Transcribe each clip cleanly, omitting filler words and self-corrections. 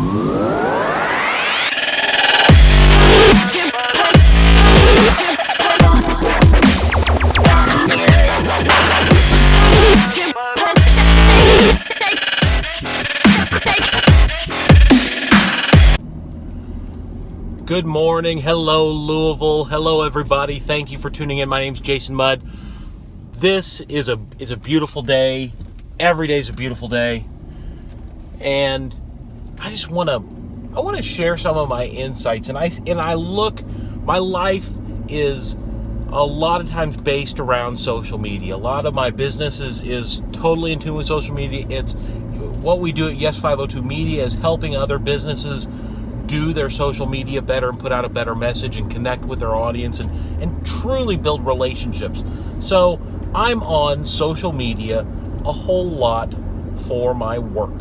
Good morning. Hello, Louisville. Hello, everybody. Thank you for tuning in. My name's Jason Mudd. This is a beautiful day. Every day is a beautiful day. And I just want to share some of my insights. And my life is a lot of times based around social media. A lot of my business is totally in tune with social media. It's what we do at Yes 502 Media is helping other businesses do their social media better and put out a better message and connect with their audience and truly build relationships. So I'm on social media a whole lot for my work.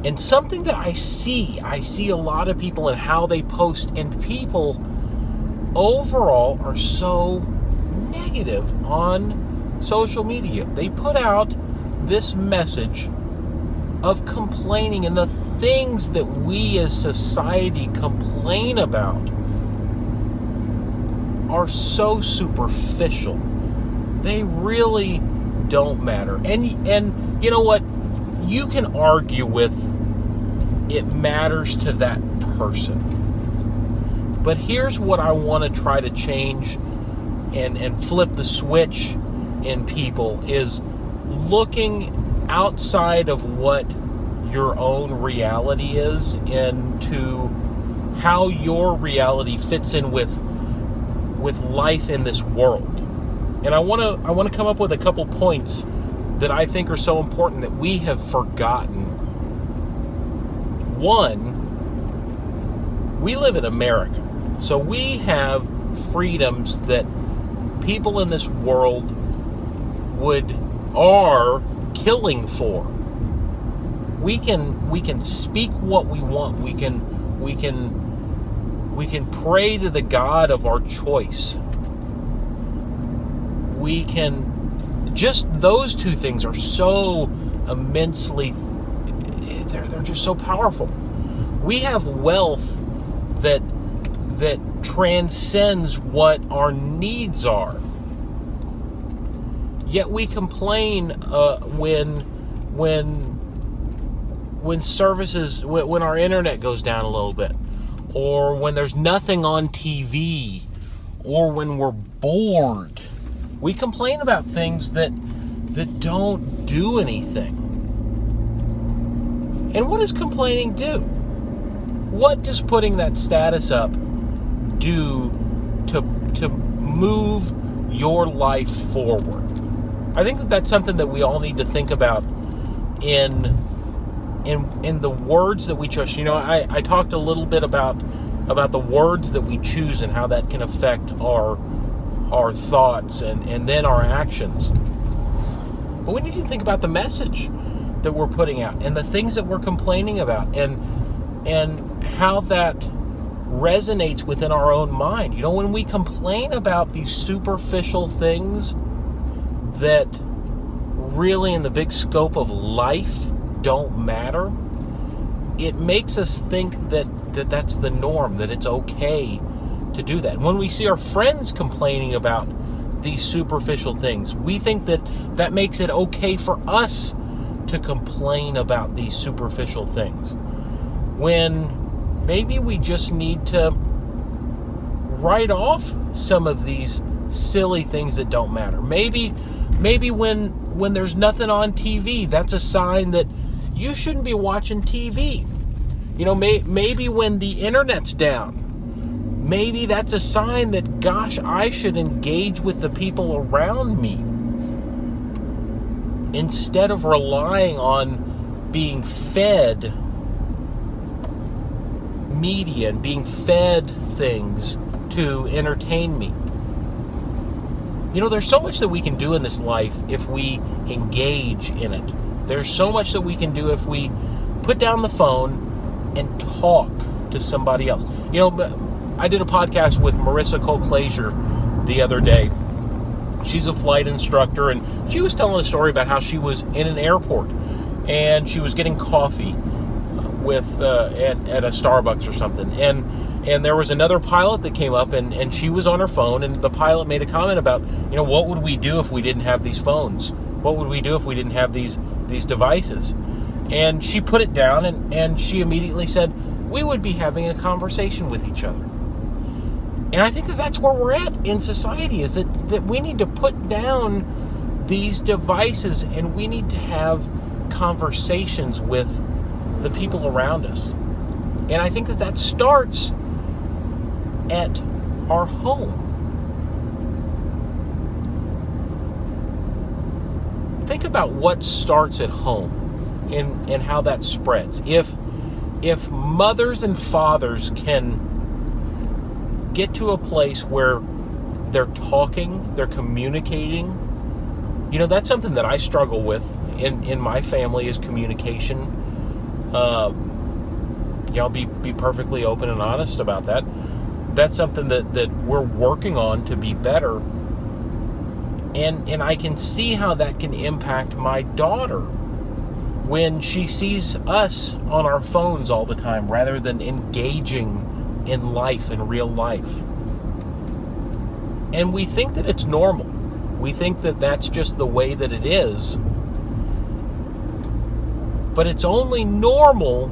And something that I see a lot of people and how they post, and people overall are so negative on social media. They put out this message of complaining, and the things that we as society complain about are so superficial. They really don't matter. And you know what? You can argue with it matters to that person. But here's what I want to try to change and flip the switch in people is looking outside of what your own reality is into how your reality fits in with life in this world. And I want to come up with a couple points that I think are so important that we have forgotten. One, we live in America. So we have freedoms that people in this world are killing for. We can speak what we want. We can pray to the God of our choice. We can, just those two things are so immensely, they're just so powerful. We have wealth that transcends what our needs are. Yet we complain when services, when our internet goes down a little bit, or when there's nothing on TV, or when we're bored. We complain about things that don't do anything. And what does complaining do? What does putting that status up do to move your life forward? I think that's something that we all need to think about in the words that we choose. You know, I talked a little bit about the words that we choose and how that can affect our thoughts and then our actions. But we need to think about the message that we're putting out and the things that we're complaining about and how that resonates within our own mind. You know, when we complain about these superficial things that really in the big scope of life don't matter, it makes us think that's the norm, that it's okay to do that. When we see our friends complaining about these superficial things, we think that makes it okay for us to complain about these superficial things, when maybe we just need to write off some of these silly things that don't matter. Maybe when there's nothing on TV, that's a sign that you shouldn't be watching TV. You know, maybe when the internet's down, maybe that's a sign that, gosh, I should engage with the people around me instead of relying on being fed media and being fed things to entertain me. You know, there's so much that we can do in this life if we engage in it. There's so much that we can do if we put down the phone and talk to somebody else. You know, I did a podcast with Marissa Cole-Clazier the other day. She's a flight instructor, and she was telling a story about how she was in an airport and she was getting coffee at a Starbucks or something, and there was another pilot that came up, and she was on her phone, and the pilot made a comment about, what would we do if we didn't have these phones? What would we do if we didn't have these devices? And she put it down, and she immediately said, we would be having a conversation with each other. And I think that that's where we're at in society, is that we need to put down these devices, and we need to have conversations with the people around us. And I think that starts at our home. Think about what starts at home and how that spreads. If mothers and fathers can get to a place where they're talking, they're communicating, that's something that I struggle with in my family, is communication. I'll be perfectly open and honest about that. That's something that we're working on to be better. And I can see how that can impact my daughter when she sees us on our phones all the time rather than engaging in life, in real life. And we think that it's normal. We think that that's just the way that it is. But it's only normal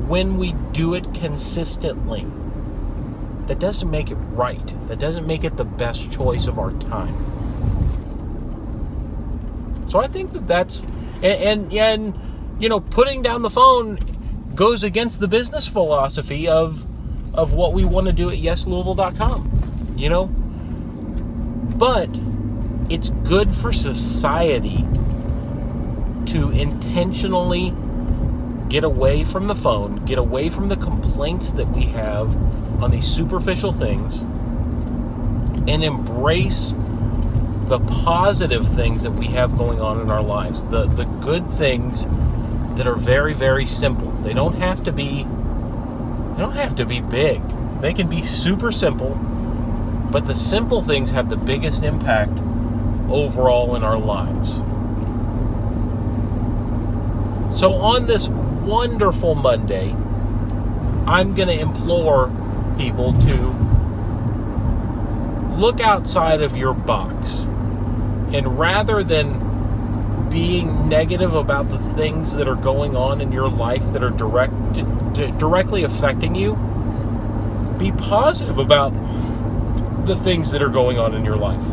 when we do it consistently. That doesn't make it right. That doesn't make it the best choice of our time. So I think that's, and putting down the phone goes against the business philosophy of what we want to do at YesLouisville.com, But it's good for society to intentionally get away from the phone, get away from the complaints that we have on these superficial things, and embrace the positive things that we have going on in our lives, the good things that are very, very simple. They don't have to be big. They can be super simple, but the simple things have the biggest impact overall in our lives. So on this wonderful Monday, I'm going to implore people to look outside of your box, and rather than being negative about the things that are going on in your life that are directly affecting you, be positive about the things that are going on in your life.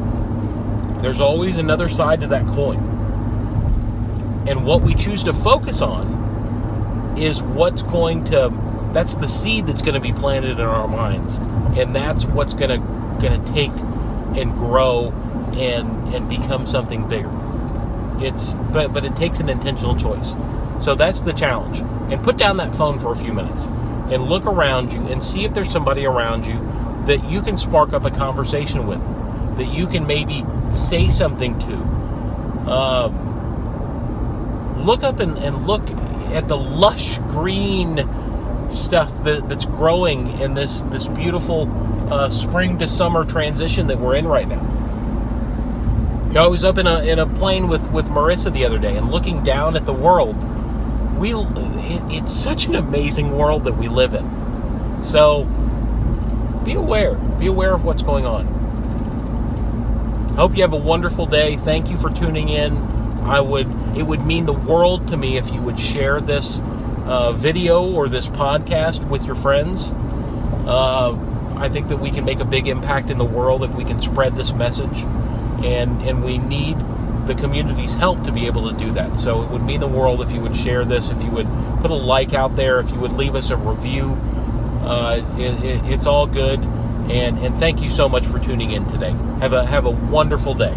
There's always another side to that coin. And what we choose to focus on is that's the seed that's going to be planted in our minds. And that's what's going to take and grow and become something bigger. But it takes an intentional choice. So that's the challenge. And put down that phone for a few minutes and look around you and see if there's somebody around you that you can spark up a conversation with, that you can maybe say something to. Look up and look at the lush green stuff that's growing in this beautiful spring to summer transition that we're in right now. I was up in a plane with Marissa the other day and looking down at the world. It's such an amazing world that we live in. So be aware of what's going on. I hope you have a wonderful day. Thank you for tuning in. It would mean the world to me if you would share this video or this podcast with your friends. I think that we can make a big impact in the world if we can spread this message, and we need the community's help to be able to do that. So it would mean the world if you would share this, if you would put a like out there, if you would leave us a review. It's all good, and thank you so much for tuning in today. Have a wonderful day.